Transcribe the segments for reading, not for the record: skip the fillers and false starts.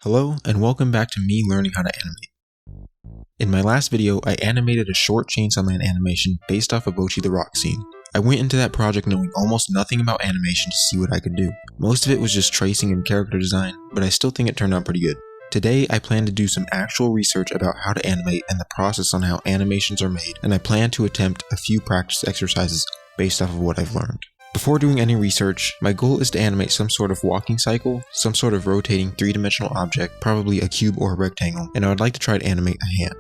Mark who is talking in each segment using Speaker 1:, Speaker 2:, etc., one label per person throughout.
Speaker 1: Hello, and welcome back to me learning how to animate. In my last video, I animated a short Chainsaw Man animation based off of Bocchi the Rock scene. I went into that project knowing almost nothing about animation to see what I could do. Most of it was just tracing and character design, but I still think it turned out pretty good. Today, I plan to do some actual research about how to animate and the process on how animations are made, and I plan to attempt a few practice exercises based off of what I've learned. Before doing any research, my goal is to animate some sort of walking cycle, some sort of rotating three-dimensional object, probably a cube or a rectangle, and I would like to try to animate a hand.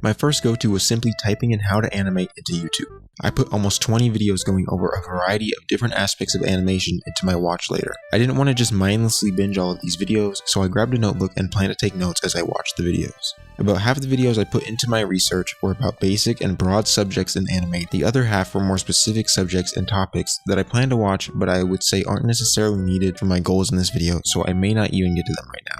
Speaker 1: My first go-to was simply typing in how to animate into YouTube. I put almost 20 videos going over a variety of different aspects of animation into my watch later. I didn't want to just mindlessly binge all of these videos, so I grabbed a notebook and planned to take notes as I watched the videos. About half of the videos I put into my research were about basic and broad subjects in Animate. The other half were more specific subjects and topics that I plan to watch, but I would say aren't necessarily needed for my goals in this video, so I may not even get to them right now.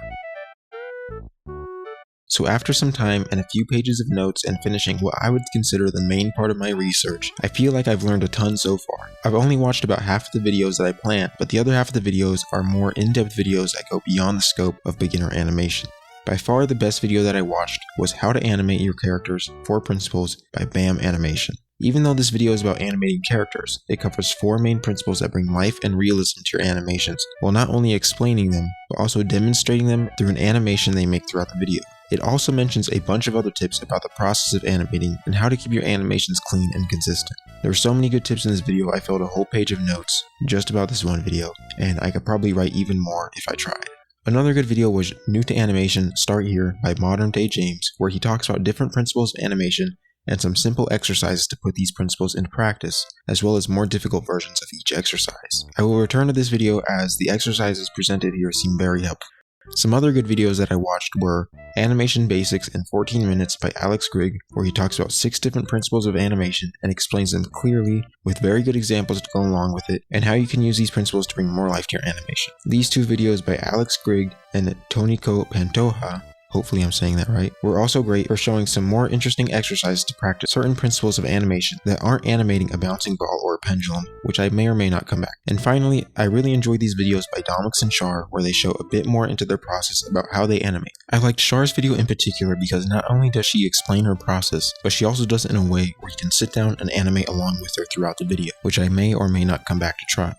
Speaker 1: So after some time and a few pages of notes and finishing what I would consider the main part of my research, I feel like I've learned a ton so far. I've only watched about half of the videos that I planned, but the other half of the videos are more in-depth videos that go beyond the scope of beginner animation. By far the best video that I watched was How to Animate Your Characters 4 Principles by BAM Animation. Even though this video is about animating characters, it covers 4 main principles that bring life and realism to your animations, while not only explaining them, but also demonstrating them through an animation they make throughout the video. It also mentions a bunch of other tips about the process of animating and how to keep your animations clean and consistent. There were so many good tips in this video I filled a whole page of notes just about this one video, and I could probably write even more if I tried. Another good video was New to Animation, Start Here by Modern Day James, where he talks about different principles of animation and some simple exercises to put these principles into practice, as well as more difficult versions of each exercise. I will return to this video as the exercises presented here seem very helpful. Some other good videos that I watched were Animation Basics in 14 Minutes by Alex Grigg, where he talks about 6 different principles of animation and explains them clearly with very good examples to go along with it, and how you can use these principles to bring more life to your animation. These 2 videos by Alex Grigg and Toniko Pantoja, hopefully I'm saying that right, were also great for showing some more interesting exercises to practice certain principles of animation that aren't animating a bouncing ball or a pendulum, which I may or may not come back. And finally, I really enjoyed these videos by Domix and Shar, where they show a bit more into their process about how they animate. I liked Shar's video in particular because not only does she explain her process, but she also does it in a way where you can sit down and animate along with her throughout the video, which I may or may not come back to try.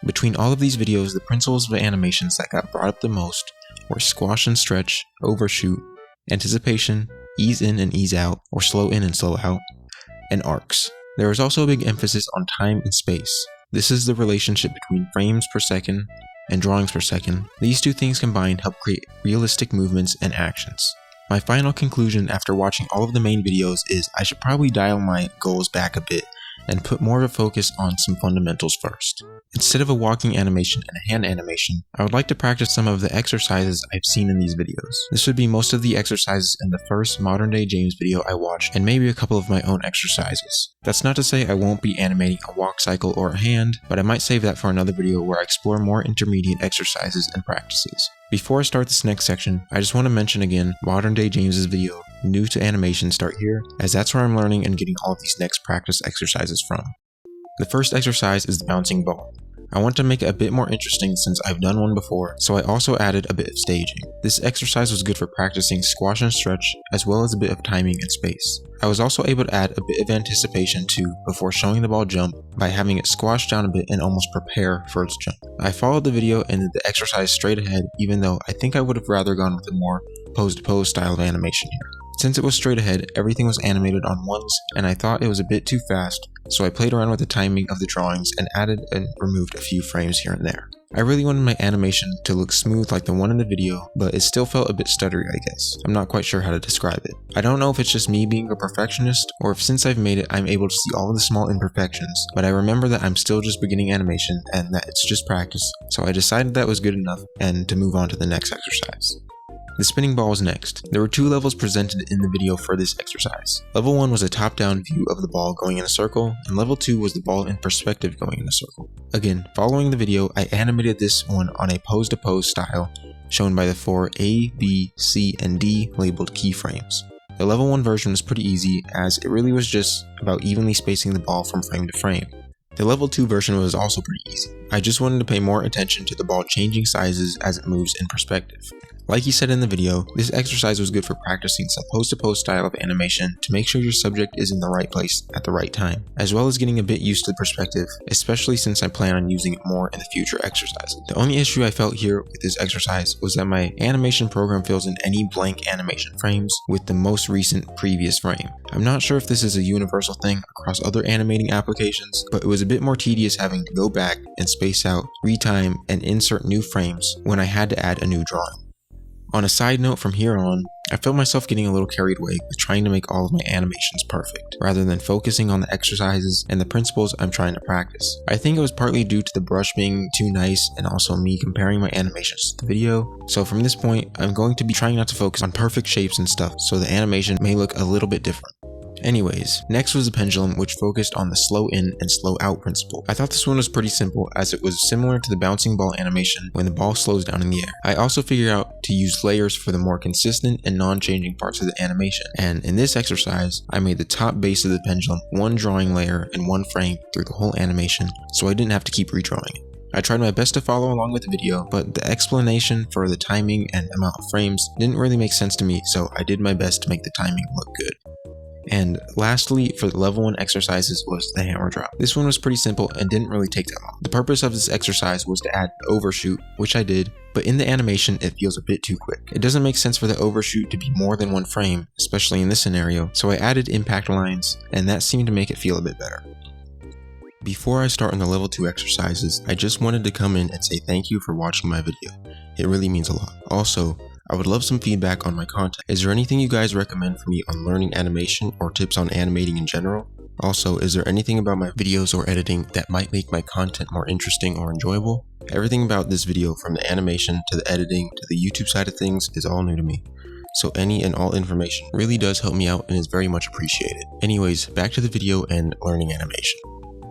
Speaker 1: Between all of these videos, the principles of animations that got brought up the most were squash and stretch, overshoot, anticipation, ease in and ease out, or slow in and slow out, and arcs. There is also a big emphasis on time and space. This is the relationship between frames per second and drawings per second. These 2 things combined help create realistic movements and actions. My final conclusion after watching all of the main videos is I should probably dial my goals back a bit and put more of a focus on some fundamentals first. Instead of a walking animation and a hand animation, I would like to practice some of the exercises I've seen in these videos. This would be most of the exercises in the first Modern Day James video I watched, and maybe a couple of my own exercises. That's not to say I won't be animating a walk cycle or a hand, but I might save that for another video where I explore more intermediate exercises and practices. Before I start this next section, I just want to mention again Modern Day James's video, New to Animation, Start Here, as that's where I'm learning and getting all of these next practice exercises from. The first exercise is the bouncing ball. I want to make it a bit more interesting since I've done one before, so I also added a bit of staging. This exercise was good for practicing squash and stretch, as well as a bit of timing and space. I was also able to add a bit of anticipation too before showing the ball jump by having it squash down a bit and almost prepare for its jump. I followed the video and did the exercise straight ahead, even though I think I would have rather gone with a more pose-to-pose style of animation here. Since it was straight ahead, everything was animated on ones, and I thought it was a bit too fast, so I played around with the timing of the drawings and added and removed a few frames here and there. I really wanted my animation to look smooth like the one in the video, but it still felt a bit stuttery, I guess. I'm not quite sure how to describe it. I don't know if it's just me being a perfectionist, or if since I've made it I'm able to see all of the small imperfections, but I remember that I'm still just beginning animation and that it's just practice, so I decided that was good enough and to move on to the next exercise. The spinning ball is next. There were 2 levels presented in the video for this exercise. Level 1 was a top-down view of the ball going in a circle, and level 2 was the ball in perspective going in a circle. Again, following the video, I animated this one on a pose-to-pose style, shown by the 4 A, B, C, and D labeled keyframes. The level 1 version was pretty easy, as it really was just about evenly spacing the ball from frame to frame. The level 2 version was also pretty easy. I just wanted to pay more attention to the ball changing sizes as it moves in perspective. Like he said in the video, this exercise was good for practicing some post-to-post style of animation to make sure your subject is in the right place at the right time, as well as getting a bit used to the perspective, especially since I plan on using it more in the future exercises. The only issue I felt here with this exercise was that my animation program fills in any blank animation frames with the most recent previous frame. I'm not sure if this is a universal thing across other animating applications, but it was a bit more tedious having to go back and space out, retime, and insert new frames when I had to add a new drawing. On a side note, from here on, I felt myself getting a little carried away with trying to make all of my animations perfect, rather than focusing on the exercises and the principles I'm trying to practice. I think it was partly due to the brush being too nice and also me comparing my animations to the video, so from this point, I'm going to be trying not to focus on perfect shapes and stuff, so the animation may look a little bit different. Anyways, next was the pendulum, which focused on the slow in and slow out principle. I thought this one was pretty simple as it was similar to the bouncing ball animation when the ball slows down in the air. I also figured out to use layers for the more consistent and non-changing parts of the animation, and in this exercise, I made the top base of the pendulum one drawing layer and one frame through the whole animation, so I didn't have to keep redrawing it. I tried my best to follow along with the video, but the explanation for the timing and amount of frames didn't really make sense to me, so I did my best to make the timing look good. And lastly, for the level 1 exercises was the hammer drop. This one was pretty simple and didn't really take that long. The purpose of this exercise was to add overshoot, which I did, but in the animation it feels a bit too quick. It doesn't make sense for the overshoot to be more than one frame, especially in this scenario, so I added impact lines, and that seemed to make it feel a bit better. Before I start on the level 2 exercises, I just wanted to come in and say thank you for watching my video. It really means a lot. Also, I would love some feedback on my content. Is there anything you guys recommend for me on learning animation or tips on animating in general? Also, is there anything about my videos or editing that might make my content more interesting or enjoyable? Everything about this video, from the animation to the editing to the YouTube side of things, is all new to me. So any and all information really does help me out and is very much appreciated. Anyways, back to the video and learning animation.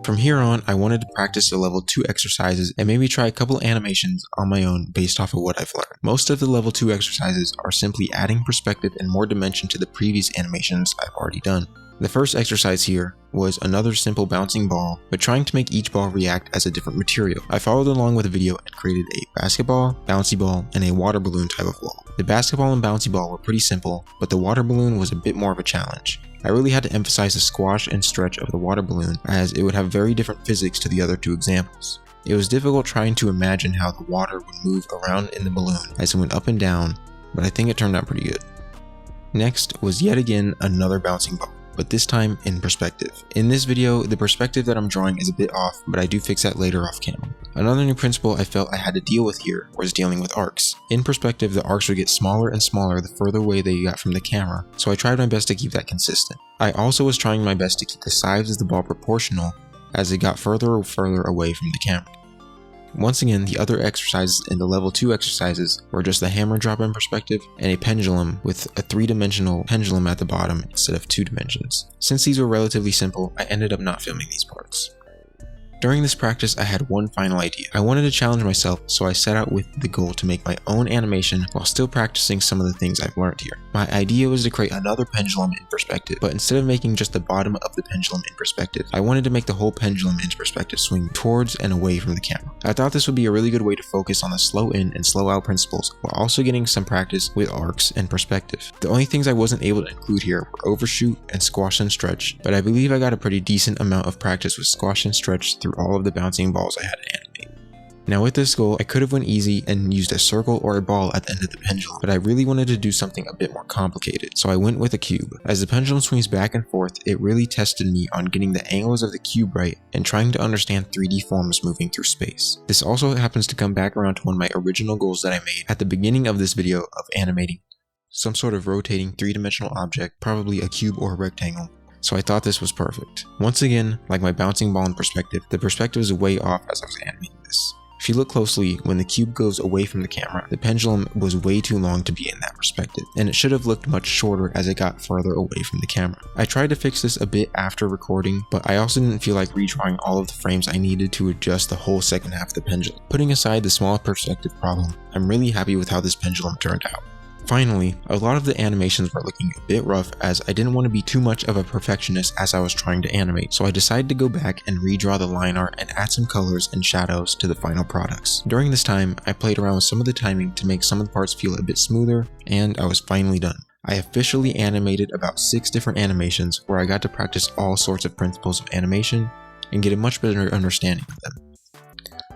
Speaker 1: From here on, I wanted to practice the level 2 exercises and maybe try a couple animations on my own based off of what I've learned. Most of the level 2 exercises are simply adding perspective and more dimension to the previous animations I've already done. The first exercise here was another simple bouncing ball, but trying to make each ball react as a different material. I followed along with the video and created a basketball, bouncy ball, and a water balloon type of ball. The basketball and bouncy ball were pretty simple, but the water balloon was a bit more of a challenge. I really had to emphasize the squash and stretch of the water balloon, as it would have very different physics to the other two examples. It was difficult trying to imagine how the water would move around in the balloon as it went up and down, but I think it turned out pretty good. Next was yet again another bouncing ball, but this time in perspective. In this video, the perspective that I'm drawing is a bit off, but I do fix that later off camera. Another new principle I felt I had to deal with here was dealing with arcs. In perspective, the arcs would get smaller and smaller the further away they got from the camera, so I tried my best to keep that consistent. I also was trying my best to keep the size of the ball proportional as it got further and further away from the camera. Once again, the other exercises in the level 2 exercises were just the hammer drop in perspective and a pendulum with a 3-dimensional pendulum at the bottom instead of 2 dimensions. Since these were relatively simple, I ended up not filming these parts. During this practice, I had one final idea. I wanted to challenge myself, so I set out with the goal to make my own animation while still practicing some of the things I've learned here. My idea was to create another pendulum in perspective, but instead of making just the bottom of the pendulum in perspective, I wanted to make the whole pendulum in perspective swing towards and away from the camera. I thought this would be a really good way to focus on the slow in and slow out principles while also getting some practice with arcs and perspective. The only things I wasn't able to include here were overshoot and squash and stretch, but I believe I got a pretty decent amount of practice with squash and stretch through all of the bouncing balls I had to animate. Now with this goal, I could have went easy and used a circle or a ball at the end of the pendulum, but I really wanted to do something a bit more complicated, so I went with a cube. As the pendulum swings back and forth, it really tested me on getting the angles of the cube right and trying to understand 3D forms moving through space. This also happens to come back around to one of my original goals that I made at the beginning of this video of animating some sort of rotating 3-dimensional object, probably a cube or a rectangle. So I thought this was perfect. Once again, like my bouncing ball in perspective, the perspective is way off as I was animating this. If you look closely, when the cube goes away from the camera, the pendulum was way too long to be in that perspective, and it should have looked much shorter as it got further away from the camera. I tried to fix this a bit after recording, but I also didn't feel like redrawing all of the frames I needed to adjust the whole second half of the pendulum. Putting aside the small perspective problem, I'm really happy with how this pendulum turned out. Finally, a lot of the animations were looking a bit rough as I didn't want to be too much of a perfectionist as I was trying to animate, so I decided to go back and redraw the line art and add some colors and shadows to the final products. During this time, I played around with some of the timing to make some of the parts feel a bit smoother, and I was finally done. I officially animated about 6 different animations where I got to practice all sorts of principles of animation and get a much better understanding of them.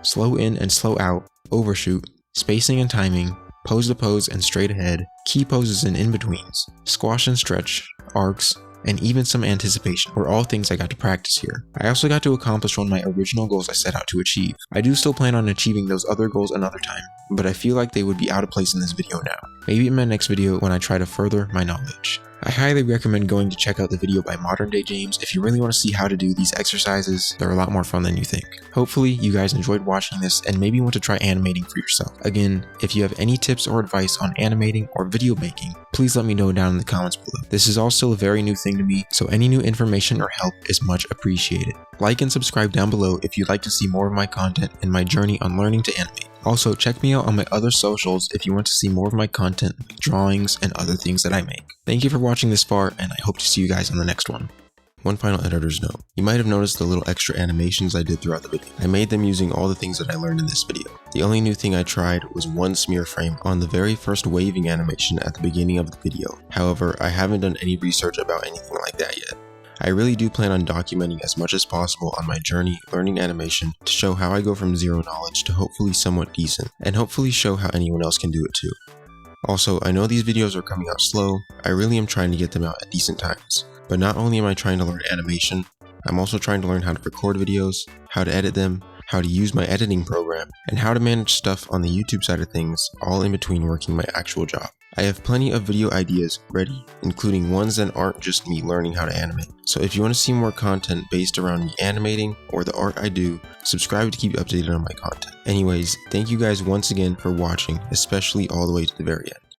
Speaker 1: Slow in and slow out, overshoot, spacing and timing, pose to pose and straight ahead, key poses and in-betweens, squash and stretch, arcs, and even some anticipation were all things I got to practice here. I also got to accomplish one of my original goals I set out to achieve. I do still plan on achieving those other goals another time, but I feel like they would be out of place in this video now. Maybe in my next video when I try to further my knowledge. I highly recommend going to check out the video by Modern Day James if you really want to see how to do these exercises. They're a lot more fun than you think. Hopefully you guys enjoyed watching this and maybe want to try animating for yourself. Again, if you have any tips or advice on animating or video making, please let me know down in the comments below. This is also a very new thing to me, so any new information or help is much appreciated. Like and subscribe down below if you'd like to see more of my content and my journey on learning to animate. Also, check me out on my other socials if you want to see more of my content, like drawings, and other things that I make. Thank you for watching this far, and I hope to see you guys on the next one. One final editor's note. You might have noticed the little extra animations I did throughout the video. I made them using all the things that I learned in this video. The only new thing I tried was one smear frame on the very first waving animation at the beginning of the video. However, I haven't done any research about anything like that yet. I really do plan on documenting as much as possible on my journey learning animation to show how I go from zero knowledge to hopefully somewhat decent, and hopefully show how anyone else can do it too. Also, I know these videos are coming out slow. I really am trying to get them out at decent times. But not only am I trying to learn animation, I'm also trying to learn how to record videos, how to edit them, how to use my editing program, and how to manage stuff on the YouTube side of things, all in between working my actual job. I have plenty of video ideas ready, including ones that aren't just me learning how to animate. So if you want to see more content based around me animating or the art I do, subscribe to keep you updated on my content. Anyways, thank you guys once again for watching, especially all the way to the very end.